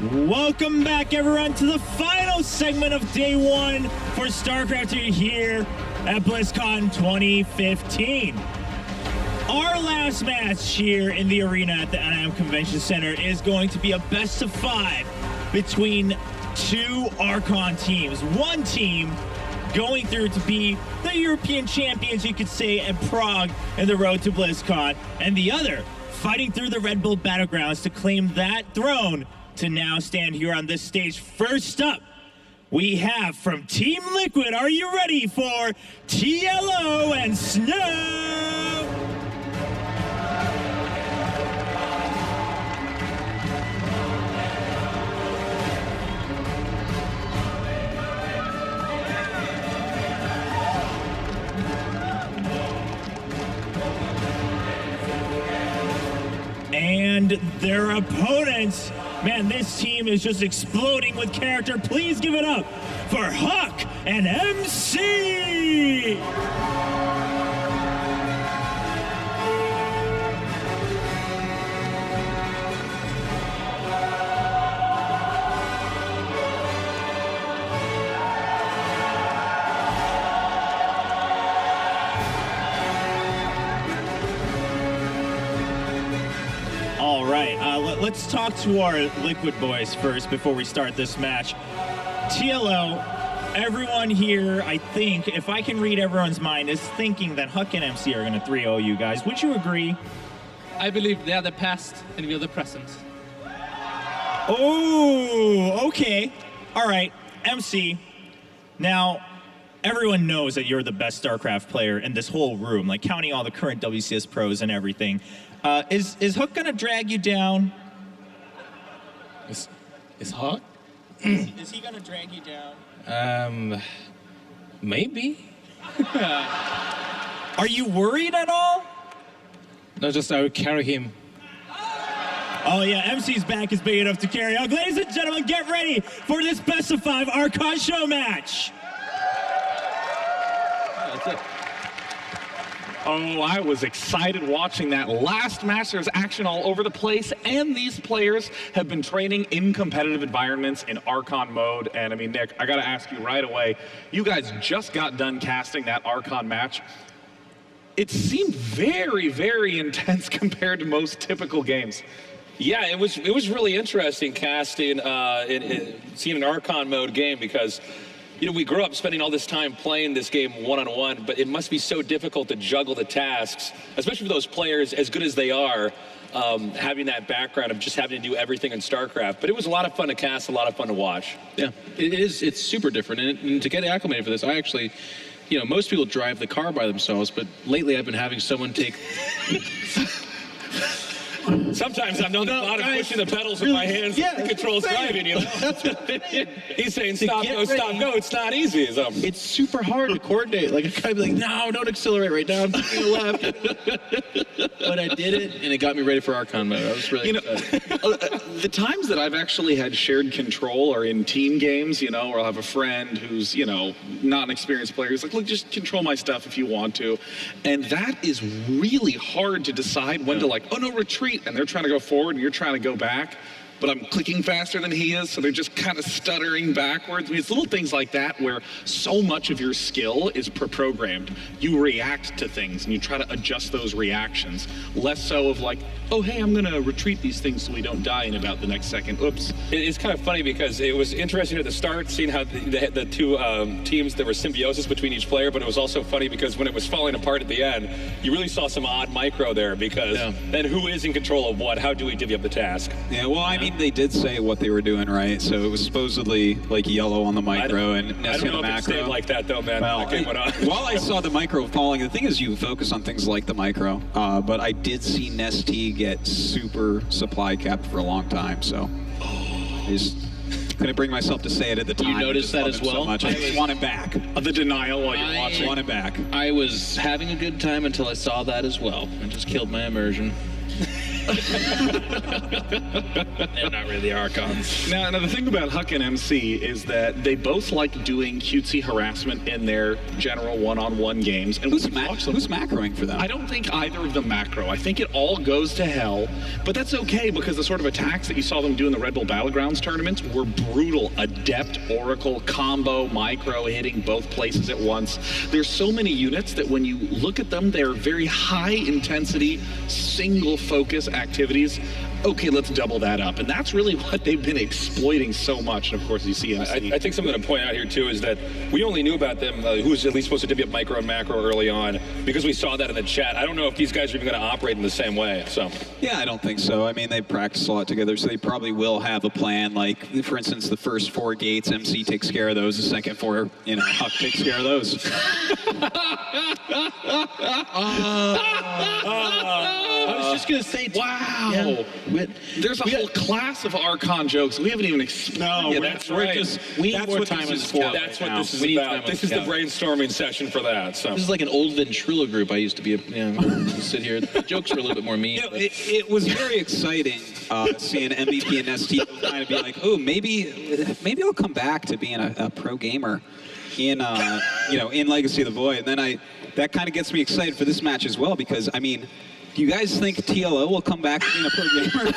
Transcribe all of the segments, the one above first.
Welcome back, everyone, to the final segment of day one for StarCraft here at BlizzCon 2015. Our last match here in the arena at the NIM Convention Center is going to be a best of 5 between two Archon teams. One team going through to be the European champions, you could say, at Prague in the road to BlizzCon, and the other fighting through the Red Bull Battlegrounds to claim that throne to now stand here on this stage. First up, we have from Team Liquid, are you ready for TLO and Snute? And their opponents, man, this team is just exploding with character. Please give it up for Huck and MC! All right, let's talk to our Liquid boys first before we start this match. TLO, everyone here, I think, if I can read everyone's mind, is thinking that Huck and MC are going to 3-0 you guys. Would you agree? I believe they are the past and we are the present. Oh, okay. All right, MC. Now, everyone knows that you're the best StarCraft player in this whole room, like counting all the current WCS pros and everything. Is Huck gonna drag you down? Is Huck? Is he gonna drag you down? Maybe. Are you worried at all? No, just I would carry him. Oh yeah, MC's back is big enough to carry on. Ladies and gentlemen, get ready for this best of 5 Archon show match. That's it. Oh, I was excited watching that last match. There's action all over the place, and these players have been training in competitive environments in Archon mode. And I mean, Nick, I gotta ask you right away, you guys just got done casting that Archon match. It seemed very, very intense compared to most typical games. Yeah, it was really interesting casting, seeing an Archon mode game because, you know, we grew up spending all this time playing this game one-on-one, but it must be so difficult to juggle the tasks, especially for those players, as good as they are, having that background of just having to do everything in StarCraft. But it was a lot of fun to cast, a lot of fun to watch. Yeah, it is. It's super different. And to get acclimated for this, I actually, you know, most people drive the car by themselves, but lately I've been having someone take... Sometimes I'm known the thought of pushing the pedals with my hands controls driving, you know? He's saying stop, go, stop, go. It's not easy. So. It's super hard to coordinate. Like, I kind of be like, no, don't accelerate right now. I'm taking a left. But I did it, and it got me ready for Archon mode. I was really excited. The times that I've actually had shared control are in team games, you know, where I'll have a friend who's, you know, not an experienced player. He's like, look, just control my stuff if you want to. And that is really hard to decide when to like, oh no, retreat. And they're trying to go forward and you're trying to go back, but I'm clicking faster than he is, so they're just kind of stuttering backwards. I mean, it's little things like that where so much of your skill is pre-programmed. You react to things and you try to adjust those reactions. Less so of like, oh hey, I'm gonna retreat these things so we don't die in about the next second. Oops. It's kind of funny because it was interesting at the start seeing how the two teams, there was symbiosis between each player, but it was also funny because when it was falling apart at the end, you really saw some odd micro there because then who is in control of what? How do we divvy up the task? Yeah, well, I mean, they did say what they were doing, right? So it was supposedly like yellow on the micro and Nessie on the macro. I don't know if it stayed like that though, man. Well, while I saw the micro falling, the thing is you focus on things like the micro, but I did see Nestie get super supply capped for a long time, so I just couldn't bring myself to say it at the time. You noticed that as well? So much. I just want him back. The denial while you're watching. I want him back. I was having a good time until I saw that as well. I just killed my immersion. They're not really Archons. Now, the thing about Huck and MC is that they both like doing cutesy harassment in their general one-on-one games. And Who's macroing for them? I don't think either of them macro. I think it all goes to hell, but that's okay because the sort of attacks that you saw them do in the Red Bull Battlegrounds tournaments were brutal. Adept, Oracle, combo, micro, hitting both places at once. There's so many units that when you look at them, they're very high intensity, single focus activities. Okay, let's double that up. And that's really what they've been exploiting so much. And of course, you see MC. I think something to point out here, too, is that we only knew about them, who was at least supposed to divvy up micro and macro early on, because we saw that in the chat. I don't know if these guys are even going to operate in the same way, so. Yeah, I don't think so. I mean, they practice a lot together, so they probably will have a plan. Like, for instance, the first 4 gates, MC takes care of those. The second 4, Huck takes care of those. I was just going to say, wow. Yeah, there's a whole class of Archon jokes we haven't even explored. No, that's right. We need more time on this for. That's what this is about. This is the brainstorming session for that. So. This is like an old ventrilo group I used to be. Sit here. The jokes were a little bit more mean. It was very exciting seeing MVP and ST kind of be like, oh, maybe I'll come back to being a pro gamer in in Legacy of the Void. And then that kind of gets me excited for this match as well because I mean, do you guys think TLO will come back to being a pro gamer?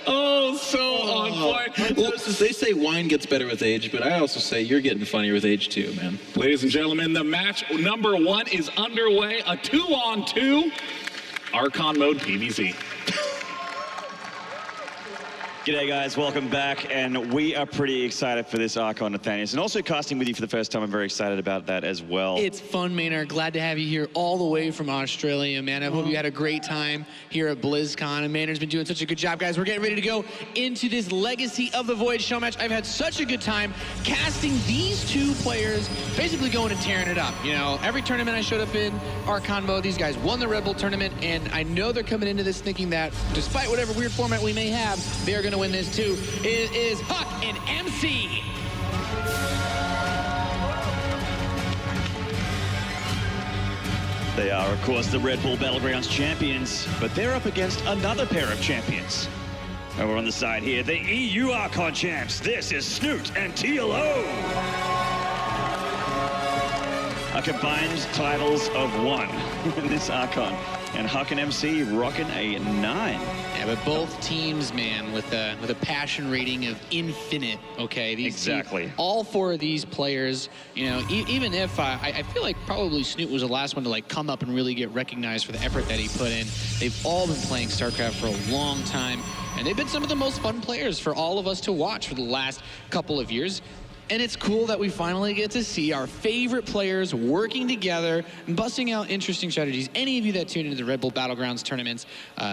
Oh, so on point. They say wine gets better with age, but I also say you're getting funnier with age too, man. Ladies and gentlemen, the match number 1 is underway. A 2-on-2 Archon mode PvZ. G'day guys, welcome back, and we are pretty excited for this Archon Nathanius, and also casting with you for the first time. I'm very excited about that as well. It's fun, Maynard. Glad to have you here all the way from Australia, man. I hope you had a great time here at BlizzCon, and Maynard's been doing such a good job, guys. We're getting ready to go into this Legacy of the Void show match. I've had such a good time casting these 2 players, basically going and tearing it up. Every tournament I showed up in Archon mode, these guys won the Red Bull tournament, and I know they're coming into this thinking that despite whatever weird format we may have, they're going to win this too. It is Huck and MC. They are, of course, the Red Bull Battlegrounds champions, but they're up against another pair of champions. Over on the side here, the EU Archon champs. This is Snute and TLO. A combined titles of 1 in this Archon. And Huck and MC rocking a 9. Yeah, but both teams, man, with a passion rating of infinite. Okay, Exactly. All 4 of these players, even if I feel like probably Snute was the last one to come up and really get recognized for the effort that he put in. They've all been playing StarCraft for a long time, and they've been some of the most fun players for all of us to watch for the last couple of years. And it's cool that we finally get to see our favorite players working together and busting out interesting strategies. Any of you that tuned into the Red Bull Battlegrounds tournaments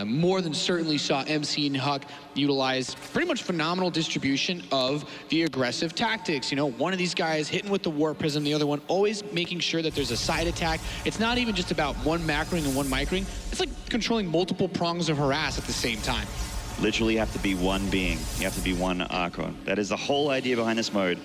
more than certainly saw MC and Huck utilize pretty much phenomenal distribution of the aggressive tactics. One of these guys hitting with the Warp Prism, the other one always making sure that there's a side attack. It's not even just about one macroing and one microing. It's like controlling multiple prongs of harass at the same time. Literally have to be one being. You have to be one Archon. That is the whole idea behind this mode.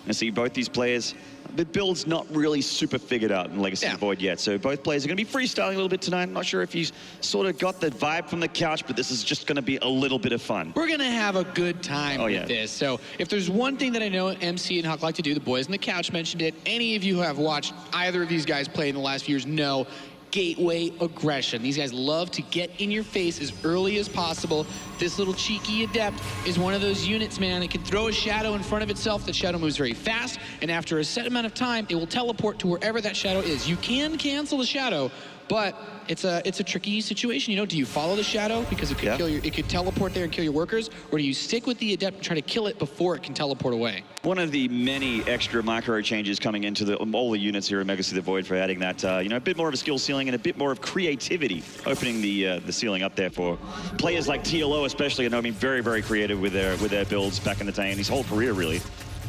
And see both these players, the build's not really super figured out in Legacy of the Void yet. So both players are going to be freestyling a little bit tonight. I'm not sure if you sort of got the vibe from the couch, but this is just going to be a little bit of fun. We're going to have a good time with this. So if there's one thing that I know MC and Huck like to do, the boys on the couch mentioned it, any of you who have watched either of these guys play in the last few years know gateway aggression. These guys love to get in your face as early as possible. This little cheeky adept is one of those units, man. It can throw a shadow in front of itself. That shadow moves very fast, and after a set amount of time, it will teleport to wherever that shadow is. You can cancel the shadow, but it's a tricky situation. Do you follow the shadow because it could kill it could teleport there and kill your workers, or do you stick with the adept and try to kill it before it can teleport away? One of the many extra micro changes coming into all the units here in Legacy of the Void for adding that, a bit more of a skill ceiling and a bit more of creativity, opening the ceiling up there for players like TLO especially. Very, very creative with their builds back in the day and his whole career really.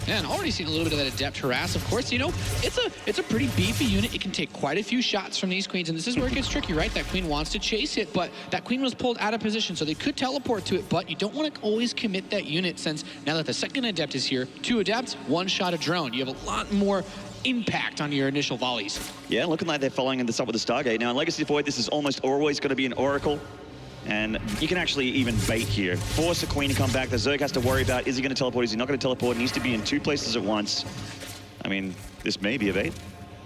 Yeah, and already seen a little bit of that adept harass. Of course, it's a pretty beefy unit. It can take quite a few shots from these queens, and this is where it gets tricky, right? That queen wants to chase it, but that queen was pulled out of position, so they could teleport to it, but you don't want to always commit that unit since now that the second adept is here, 2 adepts, 1 shot a drone. You have a lot more impact on your initial volleys. Yeah, looking like they're following this up with the Stargate. Now, in Legacy Void, this is almost always going to be an Oracle. And you can actually even bait here. Force a Queen to come back. The Zerg has to worry about, is he going to teleport? Is he not going to teleport? It needs to be in 2 places at once. I mean, this may be a bait.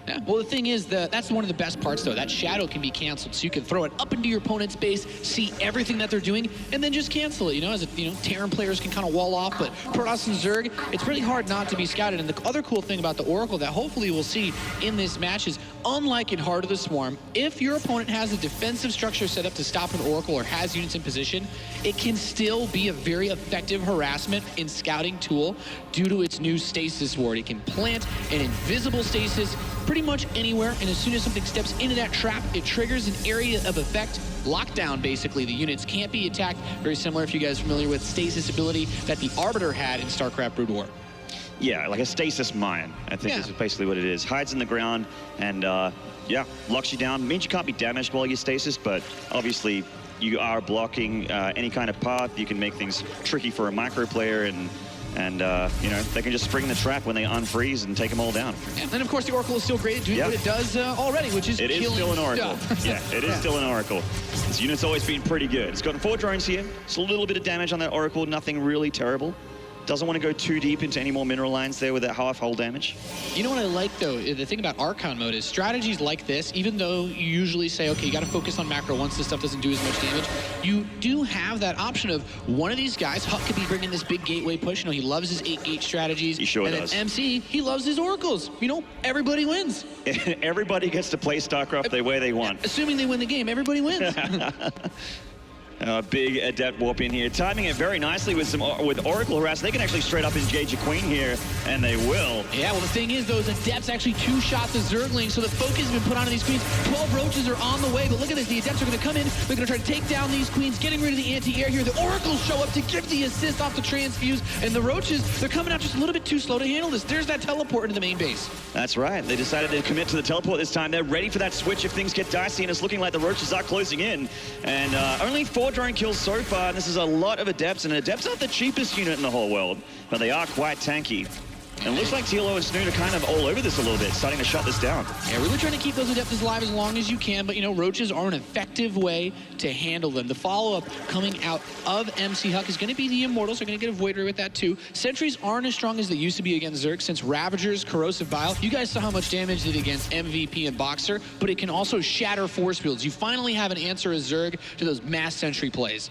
Yeah. Well, the thing is, that's one of the best parts, though. That shadow can be canceled, so you can throw it up into your opponent's base, see everything that they're doing, and then just cancel it. You know, as Terran players can kind of wall off, but Protoss and Zerg, it's really hard not to be scouted. And the other cool thing about the Oracle that hopefully we'll see in this match is, unlike in Heart of the Swarm, if your opponent has a defensive structure set up to stop an Oracle or has units in position, it can still be a very effective harassment in scouting tool due to its new stasis ward. It can plant an invisible stasis pretty much anywhere, and as soon as something steps into that trap, it triggers an area of effect, lockdown basically. The units can't be attacked. Very similar, if you guys are familiar with stasis ability that the Arbiter had in StarCraft Brood War. Yeah, like a stasis mine, I think is basically what it is. Hides in the ground and, yeah, locks you down. Means you can't be damaged while you stasis, but obviously you are blocking any kind of path. You can make things tricky for a micro player, and you know, they can just spring the trap when they unfreeze and take them all down. And then, of course, the Oracle is still great at doing what it does already, which is killing still an Oracle. stuff. Yeah, it is still an Oracle. This unit's always been pretty good. It's gotten 4 drones here. It's a little bit of damage on that Oracle, nothing really terrible. Doesn't want to go too deep into any more mineral lines there with that half-hull damage. You know what I like, though? The thing about Archon mode is strategies like this, even though you usually say, okay, you got to focus on macro once this stuff doesn't do as much damage, you do have that option of one of these guys. Huck could be bringing this big gateway push. You know, he loves his 8-gate strategies. He sure does. And then MC, he loves his Oracles. You know, everybody wins. Everybody gets to play StarCraft the way they want. Assuming they win the game, everybody wins. Big Adept warp in here, timing it very nicely with Oracle harass. They can actually straight up engage a Queen here, and they will. Yeah, well, the thing is, those Adepts actually 2-shot the Zergling, so the focus has been put onto these Queens. 12 Roaches are on the way, but look at this. The Adepts are going to come in. They're going to try to take down these Queens, getting rid of the anti-air here. The Oracles show up to give the assist off the transfuse, and the Roaches, they're coming out just a little bit too slow to handle this. There's that teleport into the main base. That's right. They decided to commit to the teleport this time. They're ready for that switch if things get dicey, and it's looking like the Roaches are closing in. And only 4 drone kills so far. This is a lot of Adepts, and Adepts aren't the cheapest unit in the whole world, but they are quite tanky. And it looks like TLO and Snute are kind of all over this a little bit, starting to shut this down. Yeah, really trying to keep those Adepts alive as long as you can, but, you know, Roaches are an effective way to handle them. The follow-up coming out of MC Huck is going to be the Immortals. They're going to get a Void Ray with that, too. Sentries aren't as strong as they used to be against Zerg since Ravagers, Corrosive Bile. You guys saw how much damage it did against MVP and Boxer, but it can also shatter force fields. You finally have an answer as Zerg to those mass Sentry plays.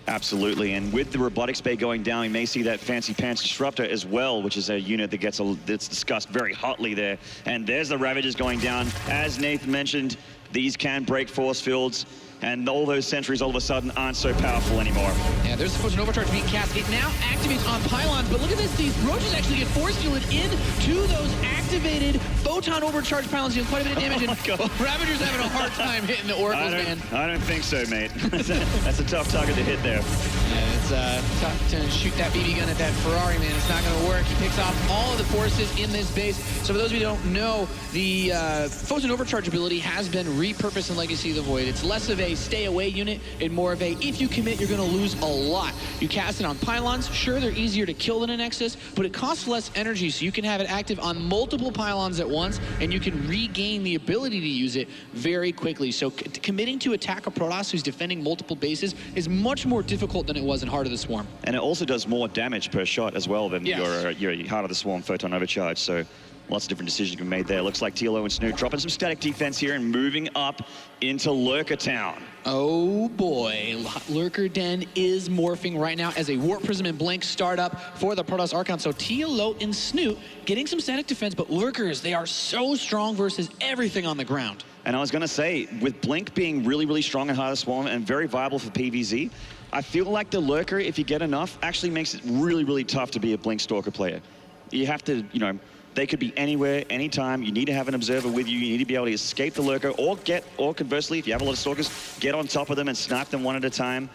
Absolutely, and with the Robotics Bay going down, we may see that Fancy Pants Disruptor as well, which is a unit that that's discussed very hotly there. And there's the Ravagers going down. As Nathan mentioned, these can break force fields, and all those sentries all of a sudden aren't so powerful anymore. Yeah, there's the Photon Overcharge being cast. It now activates on pylons, but look at this. These Roaches actually get force fielded into those activated Photon Overcharge pylons, doing quite a bit of damage. Oh my God. Ravagers having a hard time hitting the Oracles, man. I don't think so, mate. That's a tough target to hit there. Yeah, it's tough to shoot that BB gun at that Ferrari, man. It's not going to work. He picks off all of the forces in this base. So for those of you who don't know, the Photon Overcharge ability has been repurposed in Legacy of the Void. It's less of a stay away unit and more of a, if you commit, you're going to lose a lot. You cast it on pylons. Sure, they're easier to kill than a Nexus, but it costs less energy, so you can have it active on multiple pylons at once, and you can regain the ability to use it very quickly. So committing to attack a Protoss who's defending multiple bases is much more difficult than it was in Heart of the Swarm. And it also does more damage per shot as well than your Heart of the Swarm Photon Overcharge. So lots of different decisions can be made there. Looks like TLO and Snute dropping some static defense here and moving up into Lurker Town. Oh boy, Lurker Den is morphing right now as a Warp Prism and Blink start up for the Protoss Archon. So TLO and Snute getting some static defense, but Lurkers, they are so strong versus everything on the ground. And I was going to say, with Blink being really, really strong in Heart of the Swarm and very viable for PvZ, I feel like the Lurker, if you get enough, actually makes it really, really tough to be a Blink Stalker player. You have to, you know, they could be anywhere, anytime. You need to have an observer with you. You need to be able to escape the Lurker, or conversely, if you have a lot of Stalkers, get on top of them and snipe them one at a time.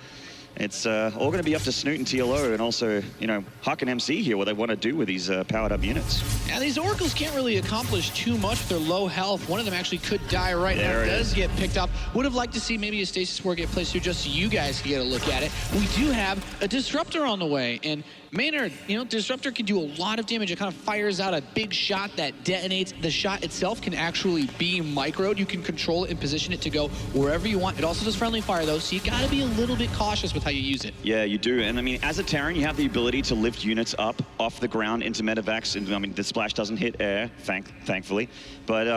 It's all going to be up to Snute and TLO, and also, you know, Huck and MC here, what they want to do with these powered up units. Yeah, these Oracles can't really accomplish too much with their low health. One of them actually could die right now. It does get picked up. Would have liked to see maybe a Stasis Ward get placed through just so you guys can get a look at it. We do have a Disruptor on the way, and Maynard, Disruptor can do a lot of damage. It kind of fires out a big shot that detonates. The shot itself can actually be microed. You can control it and position it to go wherever you want. It also does friendly fire, though, so you got to be a little bit cautious with how you use it. Yeah, you do. And I mean, as a Terran, you have the ability to lift units up off the ground into medevacs. And I mean, the splash doesn't hit air, thankfully. But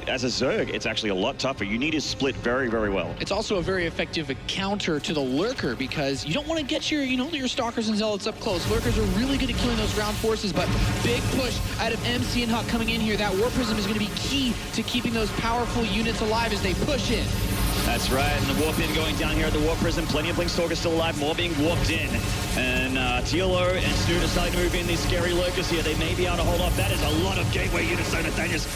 as a Zerg, it's actually a lot tougher. You need to split very, very well. It's also a very effective counter to the Lurker because you don't want to get your, your Stalkers and Zealots up close. Lurkers are really good at killing those ground forces, but big push out of MC and Huck coming in here. That War Prism is going to be key to keeping those powerful units alive as they push in. That's right, and the warp in going down here at the Warp Prism. Plenty of Blinkstalkers still alive, more being warped in. And TLO and Snute are starting to move in these scary Lurkers here. They may be able to hold off. That is a lot of gateway units, though, Nathanius.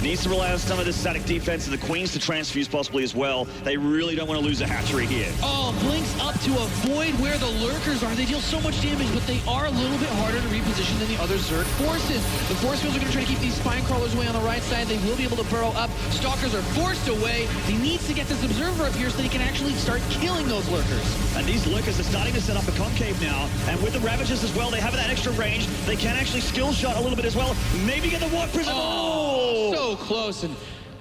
Needs to rely on some of the static defense and the Queens to transfuse possibly as well. They really don't want to lose a hatchery here. Oh, Blinks up to avoid where the Lurkers are. They deal so much damage, but they are a little bit harder to reposition than the other Zerg forces. The force fields are going to try to keep these Spine Crawlers away on the right side. They will be able to burrow up. Stalkers are forced away. He needs to get this Observer up here so that he can actually start killing those Lurkers. And these Lurkers are starting to set up a concave now. And with the Ravagers as well, they have that extra range. They can actually skill shot a little bit as well. Maybe get the Warp Prism. Oh, so close. And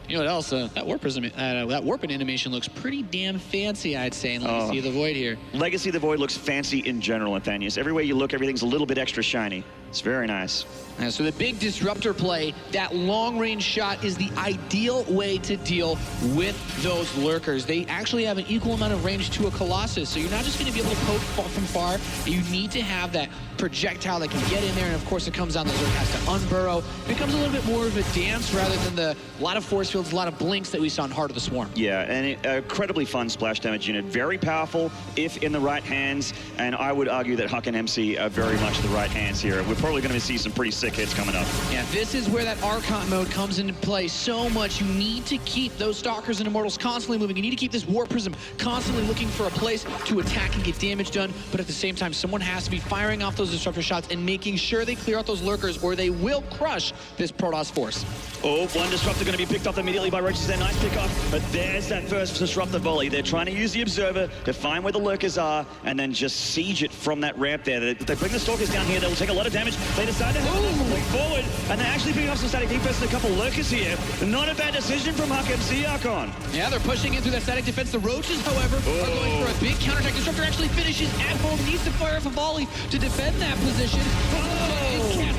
you know what else? That Warp Prism, that warping animation looks pretty damn fancy, I'd say, in Legacy of the Void here. Legacy of the Void looks fancy in general, Nathanius. Everywhere you look, everything's a little bit extra shiny. It's very nice. So the big disruptor play, that long-range shot is the ideal way to deal with those Lurkers. They actually have an equal amount of range to a Colossus, so you're not just going to be able to poke from far. You need to have that projectile that can get in there, and of course it comes down, the Zerg has to unburrow. It becomes a little bit more of a dance rather than a lot of force fields, a lot of blinks that we saw in Heart of the Swarm. Yeah, and an incredibly fun splash damage unit. Very powerful if in the right hands, and I would argue that Huck and MC are very much the right hands here. We're probably going to see some pretty sick hits coming up. Yeah, this is where that Archon mode comes into play so much. You need to keep those Stalkers and Immortals constantly moving. You need to keep this War Prism constantly looking for a place to attack and get damage done, but at the same time, someone has to be firing off those disruptor shots and making sure they clear out those Lurkers, or they will crush this Protoss force. Oh, one disruptor going to be picked up immediately by Roaches. Their nice pickoff, but there's that first disruptor volley. They're trying to use the Observer to find where the Lurkers are and then just siege it from that ramp there. They bring the Stalkers down here. They'll take a lot of damage. They decide to move forward, and they're actually picking up some static defense and a couple Lurkers here. Not a bad decision from Huck MC Archon. Yeah, they're pushing in through that static defense. The Roaches, however, are going for a big counterattack. Disruptor actually finishes at home, needs to fire off a volley to defend that position.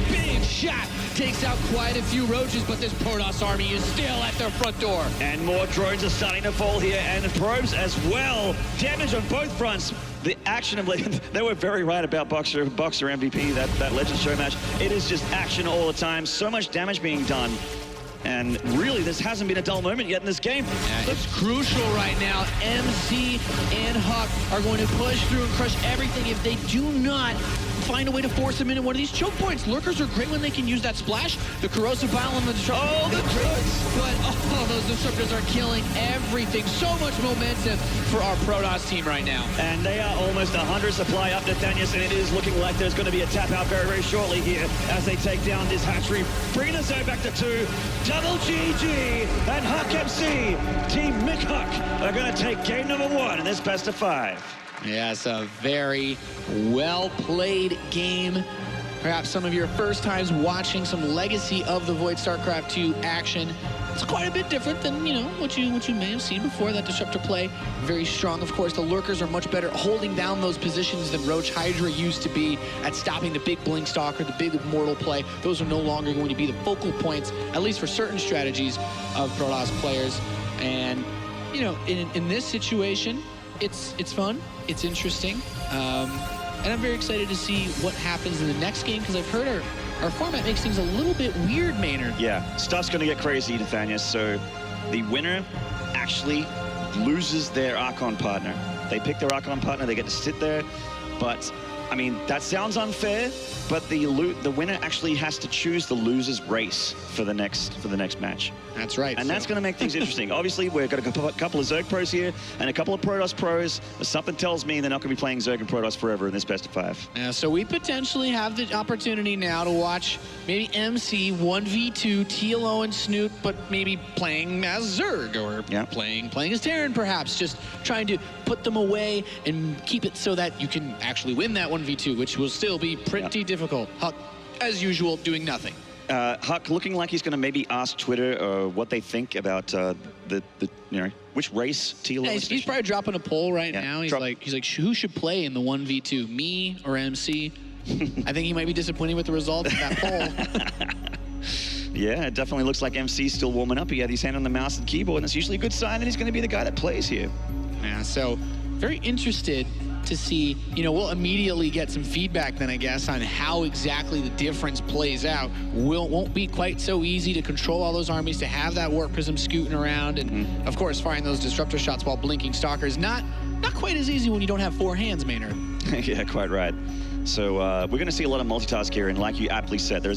Big shot takes out quite a few Roaches, but this Protoss army is still at their front door. And more drones are starting to fall here, and probes as well. Damage on both fronts. The action of they were very right about Boxer MVP, that Legends show match. It is just action all the time. So much damage being done. And really, this hasn't been a dull moment yet in this game. Yeah, it's crucial right now. MC and Huck are going to push through and crush everything if they do not find a way to force them into one of these choke points. Lurkers are great when they can use that splash. The corrosive bile and the disruptor. Oh, the drones! But those disruptors are killing everything. So much momentum for our Protoss team right now. And they are almost 100 supply up, Nathanius, and it is looking like there's going to be a tap out very, very shortly here as they take down this hatchery, bringing us back to 2. Double GG and Huck MC, Team Mick Huck, are going to take game number 1 in this best of 5. Yeah, it's a very well-played game. Perhaps some of your first times watching some Legacy of the Void StarCraft 2 action. It's quite a bit different than, what you may have seen before. That disruptor play, very strong. Of course, the Lurkers are much better at holding down those positions than Roach Hydra used to be at stopping the big Blink Stalker, the big Immortal play. Those are no longer going to be the focal points, at least for certain strategies of Protoss players. And, in this situation, it's fun, it's interesting, and I'm very excited to see what happens in the next game, because I've heard our format makes things a little bit weird, Maynard. Yeah, stuff's going to get crazy, Nathanius. So the winner actually loses their Archon partner. They pick their Archon partner, they get to sit there, but I mean, that sounds unfair, but the winner actually has to choose the loser's race for the next match. That's right. And that's going to make things interesting. Obviously, we've got a couple of Zerg pros here and a couple of Protoss pros. But something tells me they're not going to be playing Zerg and Protoss forever in this best of 5. So we potentially have the opportunity now to watch maybe MC 1v2 TLO and Snute, but maybe playing as Zerg or playing as Terran, perhaps. Just trying to put them away and keep it so that you can actually win that one 1v2, which will still be pretty difficult. Huck, as usual, doing nothing. Huck looking like he's going to maybe ask Twitter what they think about which race TLO is. He's probably dropping a poll right now. He's Drop. like, who should play in the 1v2, me or MC? I think he might be disappointed with the results of that poll. Yeah, it definitely looks like MC's still warming up. He had his hand on the mouse and keyboard, and it's usually a good sign that he's going to be the guy that plays here. Yeah, so very interested to see, we'll immediately get some feedback then, I guess, on how exactly the difference plays out. Won't be quite so easy to control all those armies, to have that Warp Prism scooting around, and of course, firing those disruptor shots while blinking Stalkers. Not quite as easy when you don't have 4 hands, Maynard. Yeah, quite right. So we're going to see a lot of multitask here, and like you aptly said, there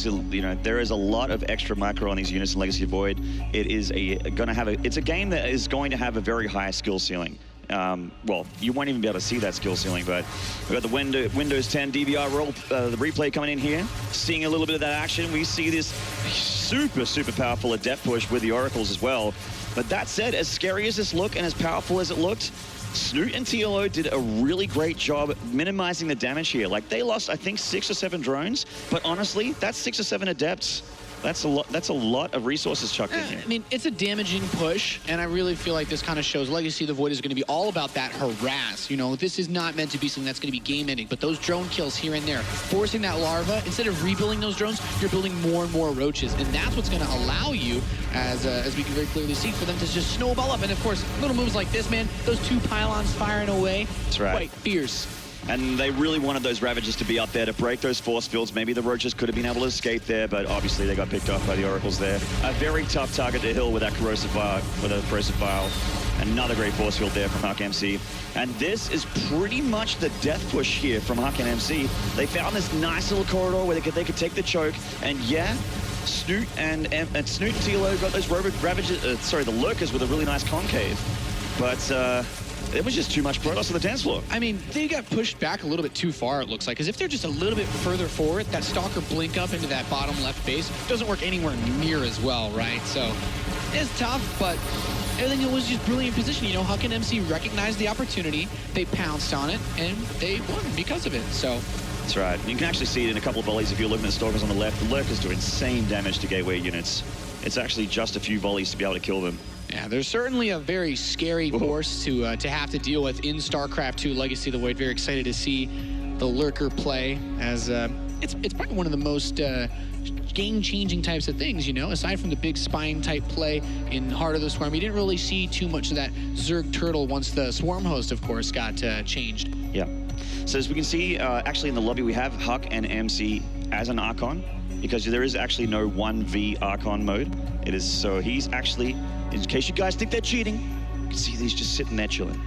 is a lot of extra micro on these units in Legacy of Void. It is it's a game that is going to have a very high skill ceiling. Well, you won't even be able to see that skill ceiling, but we've got the Windows 10 DVR roll, the replay coming in here, seeing a little bit of that action. We see this super powerful Adept push with the Oracles as well. But that said, as scary as this looked and as powerful as it looked, Snute and TLO did a really great job minimizing the damage here. Like, they lost, I think, 6 or 7 drones, but honestly, that's 6 or 7 Adepts. That's a lot of resources chucked in here. I mean, it's a damaging push, and I really feel like this kind of shows Legacy of the Void is going to be all about that harass. This is not meant to be something that's going to be game-ending, but those drone kills here and there, forcing that larva, instead of rebuilding those drones, you're building more and more roaches, and that's what's going to allow you, as we can very clearly see, for them to just snowball up. And of course, little moves like this, man, those 2 pylons firing away, that's right. Quite fierce. And they really wanted those Ravagers to be up there to break those force fields. Maybe the Roaches could have been able to escape there, but obviously they got picked off by the Oracles there. A very tough target to hill with that Corrosive Vial. Another great force field there from Huck MC. And this is pretty much the death push here from Huck and MC. They found this nice little corridor where they could take the choke. And yeah, Snute and Snute and TLO got those Ravagers, the Lurkers with a really nice concave. But it was just too much Protoss on the dance floor. I mean, they got pushed back a little bit too far, it looks like, because if they're just a little bit further forward, that Stalker blink up into that bottom left base doesn't work anywhere near as well, right? So it's tough, but everything was just brilliant position. Huck and MC recognized the opportunity, they pounced on it, and they won because of it, so. That's right. You can actually see it in a couple of volleys if you're looking at the Stalkers on the left. The Lurkers do insane damage to gateway units. It's actually just a few volleys to be able to kill them. Yeah, there's certainly a very scary force to have to deal with in StarCraft 2 Legacy of the Void. Very excited to see the Lurker play, as it's probably one of the most game-changing types of things, aside from the big spine type play in Heart of the Swarm. You didn't really see too much of that Zerg Turtle once the Swarm host, of course, got changed. Yeah. So as we can see, actually in the lobby, we have Huck and MC as an Archon, because there is actually no 1v Archon mode. It is, so he's actually, in case you guys think they're cheating, you can see he's just sitting there chilling.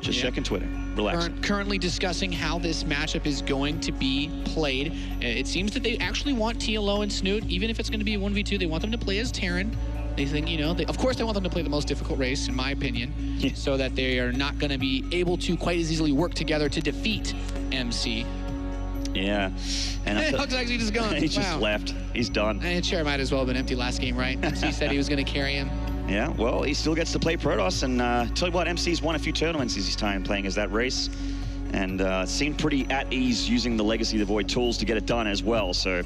Just checking Twitter. Relax. Currently discussing how this matchup is going to be played. It seems that they actually want TLO and Snute, even if it's going to be a 1v2, they want them to play as Terran. They think, of course they want them to play the most difficult race, in my opinion, so that they are not going to be able to quite as easily work together to defeat MC. Yeah. And Huck's actually just gone. He just left. He's done. And chair might as well have been empty last game, right? MC said he was going to carry him. Yeah, well, he still gets to play Protoss, and tell you what, MC's won a few tournaments as his time playing as that race, and seemed pretty at ease using the Legacy of the Void tools to get it done as well. So,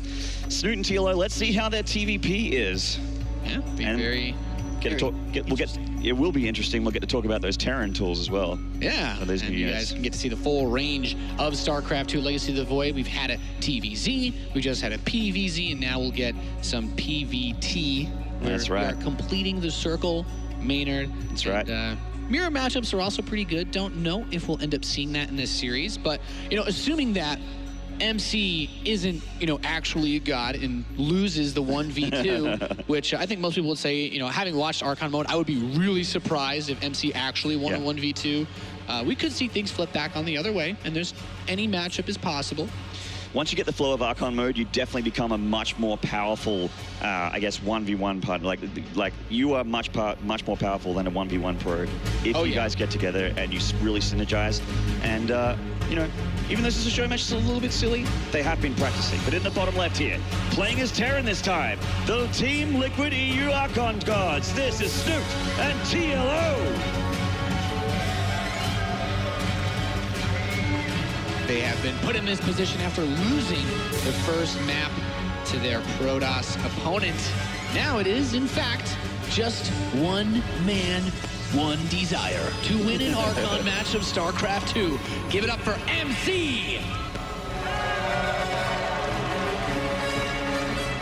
Snute and TLO, let's see how their TVP is. Yeah, it will be interesting. We'll get to talk about those Terran tools as well. Yeah, and you guys can get to see the full range of StarCraft 2 Legacy of the Void. We've had a TVZ, we just had a PVZ, and now we'll get some PVT. That's right. We are completing the circle, Maynard. That's right. Mirror matchups are also pretty good. Don't know if we'll end up seeing that in this series, but assuming that MC isn't, actually a god and loses the 1v2, which I think most people would say, having watched Archon mode, I would be really surprised if MC actually won a 1v2. We could see things flip back on the other way, and any matchup is possible. Once you get the flow of Archon mode, you definitely become a much more powerful, 1v1 partner. Like you are much more powerful than a 1v1 pro if you guys get together and you really synergize. And even though this is a show match, it's a little bit silly. They have been practicing. But in the bottom left here, playing as Terran this time, the Team Liquid EU Archon Gods. This is Snute and TLO. They have been put in this position after losing the first map to their Protoss opponent. Now it is, in fact, just one man, one desire to win an Archon match of StarCraft 2. Give it up for MC!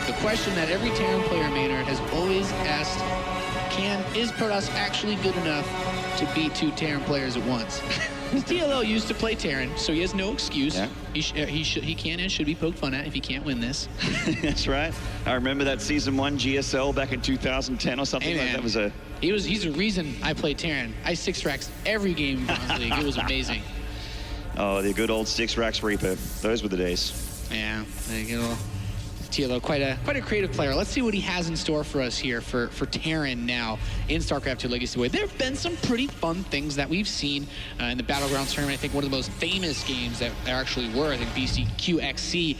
The question that every Terran player, Maynard, has always asked, is Protoss actually good enough to beat 2 Terran players at once? TLO used to play Terran, so he has no excuse. Yeah. He can and should be poked fun at if he can't win this. That's right. I remember that Season 1 GSL back in 2010 or something. Hey, like that was a... He's the reason I played Terran. I 6-racks every game in Bronze League. It was amazing. Oh, the good old 6-racks Reaper. Those were the days. Yeah, there you go. TLO, quite a creative player. Let's see what he has in store for us here for Terran now in StarCraft 2 Legacy Void. There have been some pretty fun things that we've seen in the Battlegrounds tournament. I think one of the most famous games that there actually were, I think BCQXC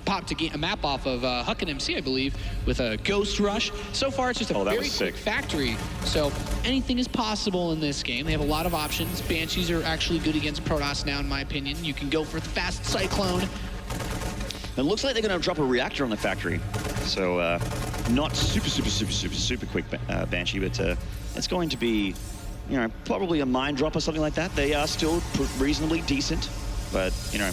popped a map off of Huck and MC, I believe, with a Ghost Rush. So far, it's just a very quick factory. So anything is possible in this game. They have a lot of options. Banshees are actually good against Protoss now, in my opinion. You can go for the fast Cyclone. It looks like they're going to drop a reactor on the factory. So not super quick Banshee, but it's going to be, you know, probably a mine drop or something like that. They are still reasonably decent, but, you know,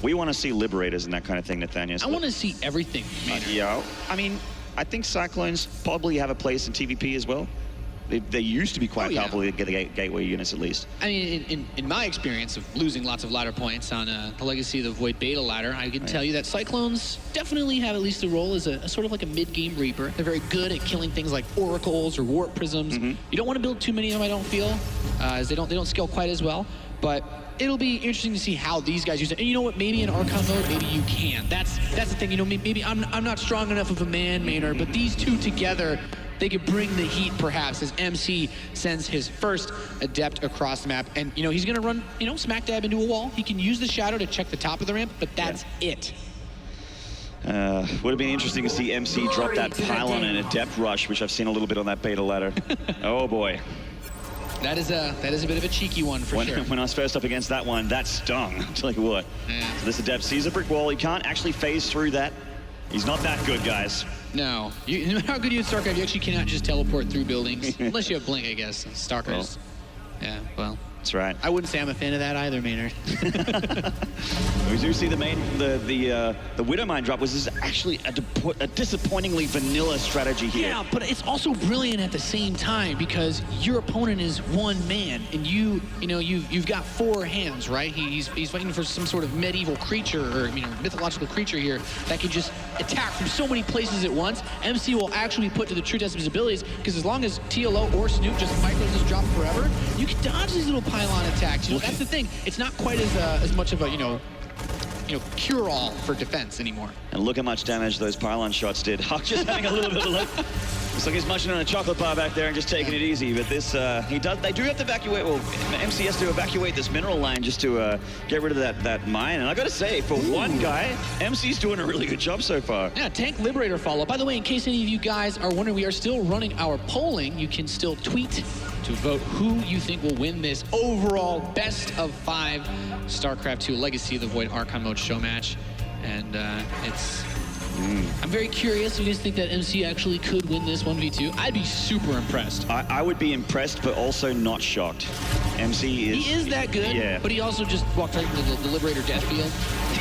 we want to see Liberators and that kind of thing, Nathaniel. I want to see everything, yeah, I mean, I think Cyclones probably have a place in TVP as well. They used to be quite powerful to get the gateway units, at least. I mean, in my experience of losing lots of ladder points on the Legacy of the Void beta ladder, I can tell you that Cyclones definitely have at least a role as a sort of like a mid-game Reaper. They're very good at killing things like oracles or warp prisms. You don't want to build too many of them, I don't feel, as they don't scale quite as well. But it'll be interesting to see how these guys use it. And you know what? Maybe in Archon mode, maybe you can. That's the thing. You know, maybe I'm not strong enough of a man, Maynard, but these two together, they could bring the heat, perhaps, as MC sends his first Adept across the map. And, you know, he's going to run, you know, smack dab into a wall. He can use the shadow to check the top of the ramp, but that's it. Would have been interesting to see MC drop that pylon and Adept rush, which I've seen a little bit on that beta ladder. Oh, boy. That is a bit of a cheeky one for sure. When I was first up against that one, that stung. I'll tell you what. Yeah. So this Adept sees a brick wall. He can't actually phase through that. He's not that good, guys. No. No matter how good you at StarCraft, you actually cannot just teleport through buildings. Unless you have Blink, I guess. StarCraft. Yeah, well. That's right. I wouldn't say I'm a fan of that either, Maynard. We do see the Widow Mine drop was actually a disappointingly vanilla strategy here. Yeah, but it's also brilliant at the same time because your opponent is one man and you've got 4 hands, right? He's fighting for some sort of medieval creature or mythological creature here that can just attack from so many places at once. MC will actually be put to the true test of his abilities because as long as TLO or Snute just micros this drop forever, you can dodge these little pylon attacks. You know, that's the thing. It's not quite as much of a cure-all for defense anymore. And look how much damage those pylon shots did. Huck just having a little bit of luck. It's like he's munching on a chocolate bar back there and just taking it easy. But this, they do have to evacuate. Well, MC has to evacuate this mineral line just to get rid of that mine. And I got to say, for one guy, MC's doing a really good job so far. Yeah, Tank Liberator follow-up. By the way, in case any of you guys are wondering, we are still running our polling. You can still tweet to vote who you think will win this overall best of 5 StarCraft 2 Legacy of the Void Archon mode show match. And I'm very curious. You guys think that MC actually could win this 1v2? I'd be super impressed. I would be impressed, but also not shocked. MC is... He is that good, but he also just walked right into the Liberator death field.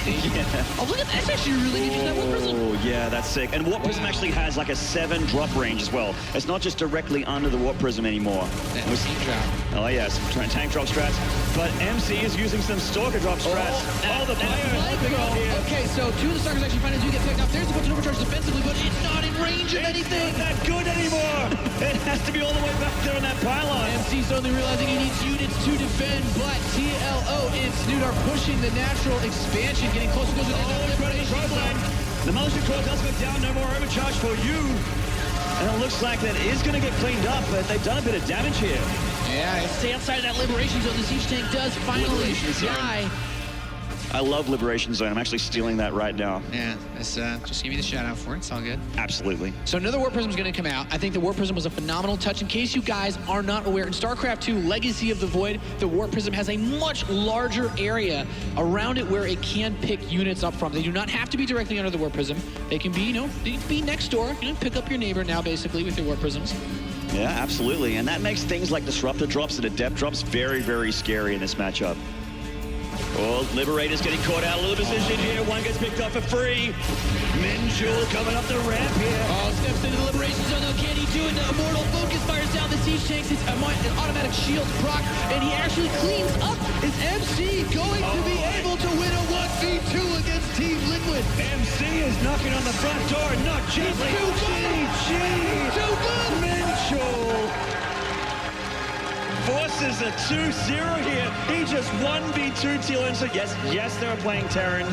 Oh, look at that. That's actually really interesting. That Warp Prism. Oh, yeah, that's sick. And Warp Prism actually has like a 7 drop range as well. It's not just directly under the Warp Prism anymore. Tank drop. Oh, yes. Tank drop strats. But MC is using some Stalker drop strats. The fire. Okay, so 2 of the Stalkers actually finally do get picked off. There's a bunch of overcharge defensively, but it's not in range of anything. It's not that good anymore. It has to be all the way back there on that pylon. MC suddenly realizing he needs units to defend, but TLO and Snute are pushing the natural expansion, getting closer to the The motion core does go down, no more overcharge for you. And it looks like that is going to get cleaned up, but they've done a bit of damage here. Yeah, stay outside of that liberation zone. The siege tank does finally die. I love Liberation Zone. I'm actually stealing that right now. Yeah, that's, just give me the shout out for it. It's all good. Absolutely. So another Warp Prism is going to come out. I think the Warp Prism was a phenomenal touch. In case you guys are not aware, in StarCraft 2 Legacy of the Void, the Warp Prism has a much larger area around it where it can pick units up from. They do not have to be directly under the Warp Prism. They can be, they can be next door, pick up your neighbor now, basically, with your Warp Prisms. Yeah, absolutely. And that makes things like Disruptor drops and Adept drops very, very scary in this matchup. Oh, Liberator's getting caught out of the position here. One gets picked up for free. Minjul coming up the ramp here. Oh, steps into the Liberation Zone, though. Can he do it? The Immortal Focus fires down the Siege Tanks. It's an automatic shield proc, and he actually cleans up. Is MC going to be able to win a 1v2 against Team Liquid? MC is knocking on the front door, not gently. GG! Too good! Minjul forces a 2-0 here. He just 1v2 TLO. So yes, they were playing Terran.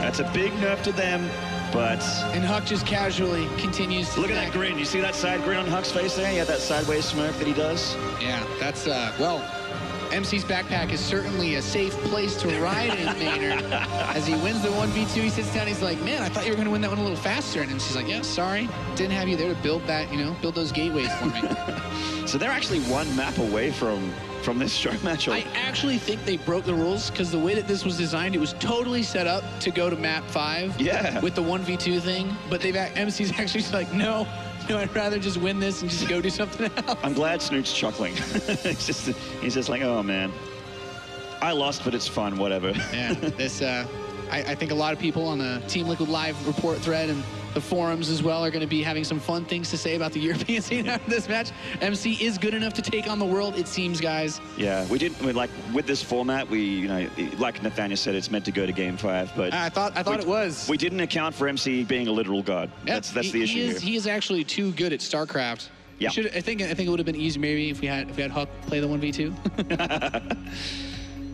That's a big nerf to them, but... And Huck just casually continues to... Look at that grin. You see that side grin on Huck's face there? He had that sideways smirk that he does. Yeah, that's, well... MC's backpack is certainly a safe place to ride in, Maynard. As he wins the 1v2, he sits down, he's like, man, I thought you were going to win that one a little faster. And she's like, yeah, sorry. Didn't have you there to build that, build those gateways for me. So they're actually one map away from this show matchup. I actually think they broke the rules because the way that this was designed, it was totally set up to go to map 5. Yeah. With the 1v2 thing. But MC's actually like, no, I'd rather just win this and just go do something else. I'm glad Snoot's chuckling. he's just like, oh man, I lost, but it's fun, whatever. Yeah, this, I think a lot of people on the Team Liquid Live report thread and the forums as well are going to be having some fun things to say about the European scene after this match. MC is good enough to take on the world, it seems, guys. Yeah, like with this format, like Nathaniel said, it's meant to go to Game 5, but I thought it was. We didn't account for MC being a literal god. Yeah, that's the issue here. He is actually too good at StarCraft. Yeah. I think it would have been easier maybe if we had Huck play the 1v2.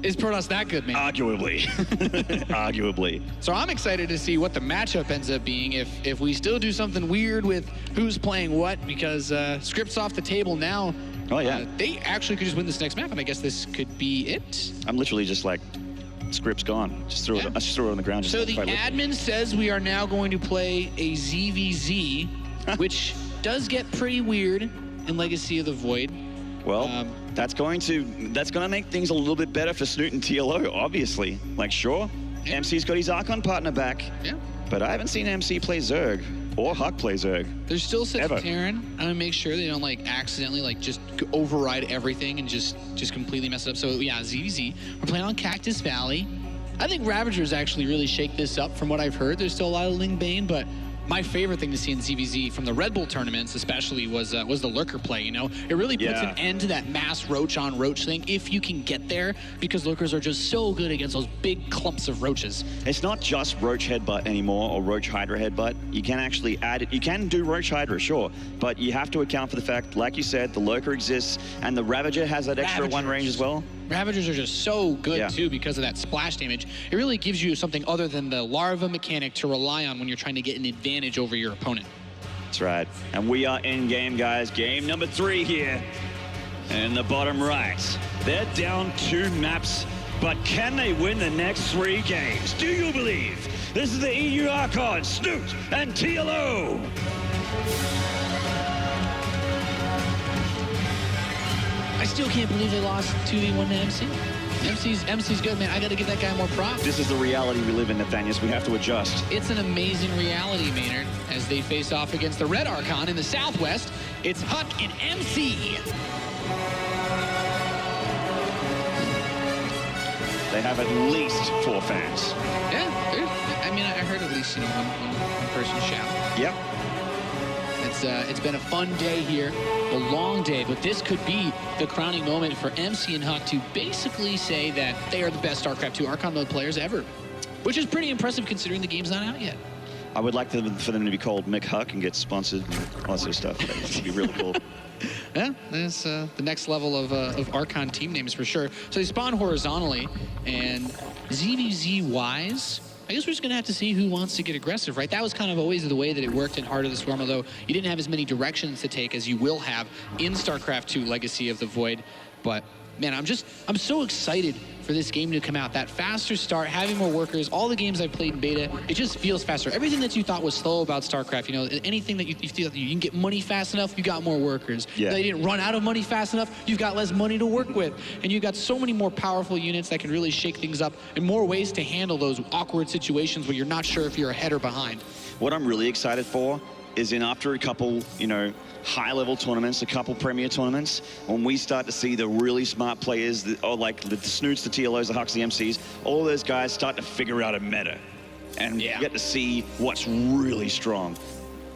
Is Protoss that good, man? Arguably. Arguably. So I'm excited to see what the matchup ends up being if we still do something weird with who's playing what, because script's off the table now. Oh, yeah. They actually could just win this next map, and I guess this could be it. I'm literally just like, script's gone. Just throw it on the ground. So the admin says we are now going to play a ZVZ, which does get pretty weird in Legacy of the Void. Well, that's going to make things a little bit better for Snute and TLO, obviously. Like, sure, yeah. MC's got his Archon partner back. Yeah. But I haven't seen MC play Zerg or Huck play Zerg. There's still sets of Terran. I'm gonna make sure they don't accidentally just override everything and just completely mess it up. So yeah, ZVZ. We're playing on Cactus Valley. I think Ravagers actually really shake this up from what I've heard. There's still a lot of Ling Bane, but my favorite thing to see in ZVZ from the Red Bull tournaments especially was the lurker play, It really puts an end to that mass roach on roach thing if you can get there, because lurkers are just so good against those big clumps of roaches. It's not just roach headbutt anymore or roach hydra headbutt. You can actually add it. You can do roach hydra, sure, but you have to account for the fact, like you said, the lurker exists and the Ravager has that extra one range as well. Ravagers are just so good, too, because of that splash damage. It really gives you something other than the larva mechanic to rely on when you're trying to get an advantage over your opponent. That's right. And we are in game, guys. Game number 3 here. In the bottom right. They're down 2 maps, but can they win the next 3 games? Do you believe? This is the EU Archon, Snute, and TLO. I still can't believe they lost 2v1 to MC. MC's good, man. I got to give that guy more props. This is the reality we live in, Nathaniel. We have to adjust. It's an amazing reality, Maynard, as they face off against the Red Archon in the Southwest. It's Huck and MC. They have at least 4 fans. Yeah, I mean, I heard at least one person shout. Yep. It's been a fun day here, a long day, but this could be the crowning moment for MC and Huck to basically say that they are the best StarCraft 2 Archon mode players ever, which is pretty impressive considering the game's not out yet. I would like for them to be called Mick Huck and get sponsored and all that sort of stuff. That would be really cool. Yeah, that's the next level of Archon team names for sure. So they spawn horizontally, and ZVZ-wise, I guess we're just going to have to see who wants to get aggressive, right? That was kind of always the way that it worked in Heart of the Swarm, although you didn't have as many directions to take as you will have in StarCraft 2 Legacy of the Void. But man, I'm so excited for this game to come out. That faster start, having more workers, all the games I've played in beta, it just feels faster. Everything that you thought was slow about StarCraft, you know, anything that you feel that you can get money fast enough, you got more workers. Yeah. They didn't run out of money fast enough, you've got less money to work with. And you've got so many more powerful units that can really shake things up and more ways to handle those awkward situations where you're not sure if you're ahead or behind. What I'm really excited for is in after a couple, you know, high-level tournaments, a couple premier tournaments, when we start to see the really smart players, or like the Snutes, the TLOs, the Hucks, the MCs, all those guys start to figure out a meta. And you get to see what's really strong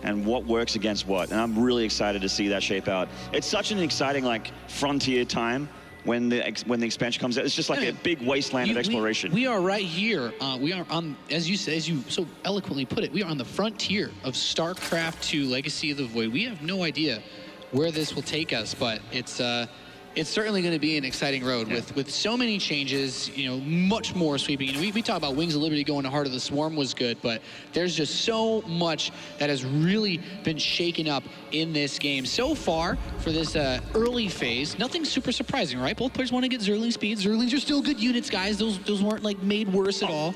and what works against what. And I'm really excited to see that shape out. It's such an exciting, like, frontier time when the expansion comes out. It's just like a big wasteland of exploration. We are right here. We are on, as you so eloquently put it, we are on the frontier of StarCraft 2 Legacy of the Void. We have no idea where this will take us, but it's certainly going to be an exciting road with so many changes, you know, much more sweeping. And we talk about Wings of Liberty going to Heart of the Swarm was good, but there's just so much that has really been shaken up in this game. So far, for this early phase, nothing super surprising, right? Both players want to get Zergling speed. Zerglings are still good units, guys. Those weren't, like, made worse at all.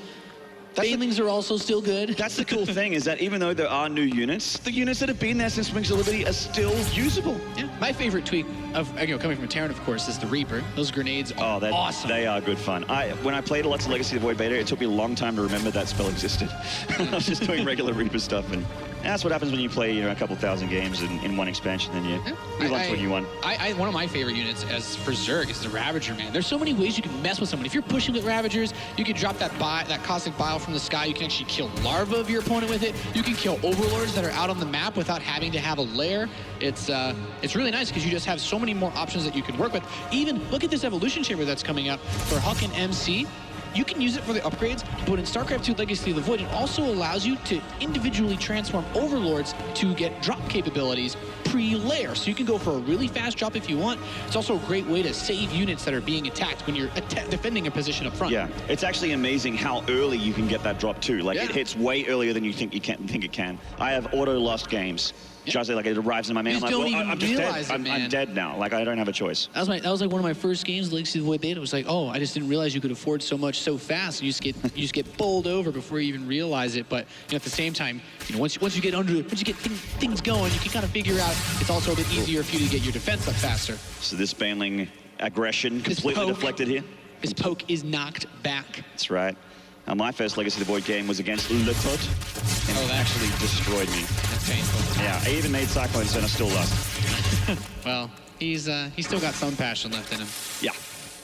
Banelings are also still good. That's the cool thing, is that even though there are new units, the units that have been there since Wings of Liberty are still usable. Yeah. My favorite tweak of, you know, coming from Terran, of course, is the Reaper. Those grenades are awesome. They are good fun. When I played lots of Legacy of the Void beta, it took me a long time to remember that spell existed. I was just doing regular Reaper stuff, and that's what happens when you play, you know, a couple thousand games in one expansion, and you launch to a new one. One of my favorite units as for Zerg is the Ravager, man. There's so many ways you can mess with someone. If you're pushing with Ravagers, you can drop that Cosmic Bile from the sky. You can actually kill larvae of your opponent with it. You can kill Overlords that are out on the map without having to have a lair. It's really nice because you just have so many more options that you can work with. Even look at this evolution chamber that's coming up for Huck and MC. You can use it for the upgrades, but in StarCraft 2 Legacy of the Void, it also allows you to individually transform Overlords to get drop capabilities pre-layer. So you can go for a really fast drop if you want. It's also a great way to save units that are being attacked when you're defending a position up front. Yeah, it's actually amazing how early you can get that drop too. Like it hits way earlier than you think it can. I have auto-lost games. Just like it arrives in my main. I'm like, well, I'm just dead. I'm dead now. Like, I don't have a choice. That was like one of my first games, Legacy of the Void beta. It was like, oh, I just didn't realize you could afford so much so fast. And you just get bowled over before you even realize it. But you know, at the same time, you know, once you get things going, you can kind of figure out it's also a bit easier for you to get your defense up faster. So this Baneling aggression completely deflected here. His poke is knocked back. That's right. Now, my first Legacy of the Void game was against Le Tot, and it actually destroyed me. That's painful. Yeah, I even made Cyclones and I still lost. Well, he's still got some passion left in him. Yeah.